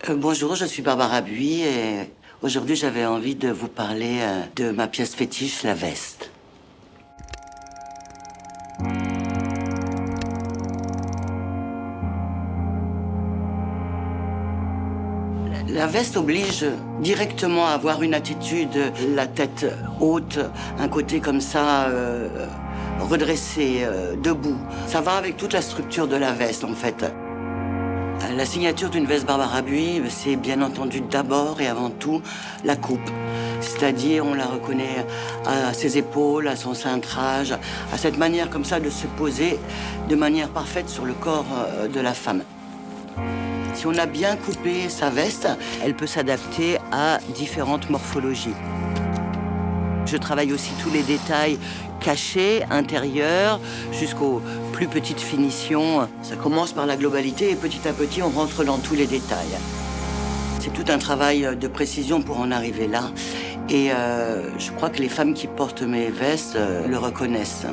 Bonjour, je suis Barbara Buis et aujourd'hui j'avais envie de vous parler de ma pièce fétiche, la veste. La veste oblige directement à avoir une attitude, la tête haute, un côté comme ça, redressé, debout. Ça va avec toute la structure de la veste en fait. La signature d'une veste Barbara Buis, c'est bien entendu d'abord et avant tout la coupe. C'est-à-dire, on la reconnaît à ses épaules, à son cintrage, à cette manière comme ça de se poser de manière parfaite sur le corps de la femme. Si on a bien coupé sa veste, elle peut s'adapter à différentes morphologies. Je travaille aussi tous les détails cachés, intérieurs, jusqu'aux plus petites finitions. Ça commence par la globalité et petit à petit, on rentre dans tous les détails. C'est tout un travail de précision pour en arriver là. Et je crois que les femmes qui portent mes vestes le reconnaissent.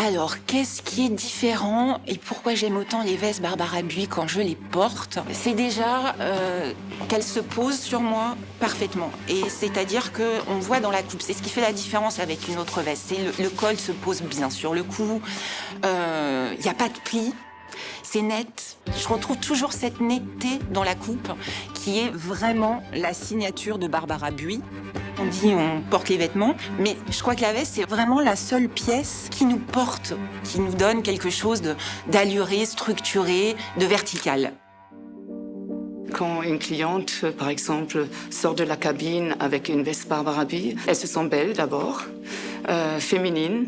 Alors, qu'est-ce qui est différent et pourquoi j'aime autant les vestes Barbara Buis quand je les porte? C'est déjà qu'elles se posent sur moi parfaitement. Et c'est-à-dire qu'on voit dans la coupe, c'est ce qui fait la différence avec une autre veste. C'est le col se pose bien sur le cou, il n'y a pas de plis, c'est net. Je retrouve toujours cette netteté dans la coupe qui est vraiment la signature de Barbara Buis. On dit on porte les vêtements, mais je crois que la veste, c'est vraiment la seule pièce qui nous porte, qui nous donne quelque chose d'alluré, structuré, de vertical. Quand une cliente, par exemple, sort de la cabine avec une veste Barbara Buis, elle se sent belle d'abord, féminine.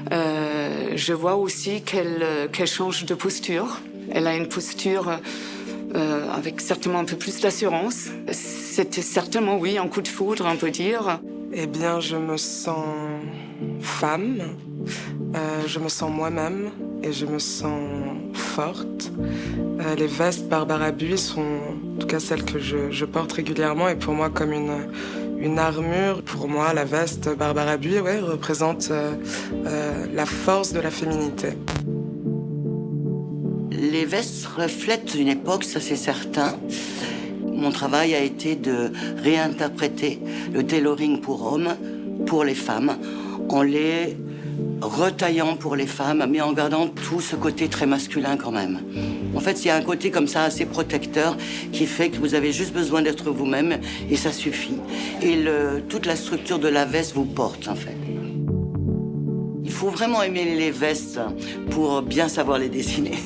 Je vois aussi qu'elle change de posture. Elle a une posture avec certainement un peu plus d'assurance. C'était certainement, oui, un coup de foudre, on peut dire. Eh bien, je me sens femme, je me sens moi-même et je me sens forte. Les vestes Barbara Buis sont, en tout cas celles que je porte régulièrement, et pour moi comme une armure. Pour moi, la veste Barbara Buis, représente la force de la féminité. Les vestes reflètent une époque, ça c'est certain. Mon travail a été de réinterpréter le tailoring pour hommes, pour les femmes, en les retaillant pour les femmes, mais en gardant tout ce côté très masculin quand même. En fait, il y a un côté comme ça assez protecteur qui fait que vous avez juste besoin d'être vous-même et ça suffit. Et toute la structure de la veste vous porte en fait. Il faut vraiment aimer les vestes pour bien savoir les dessiner.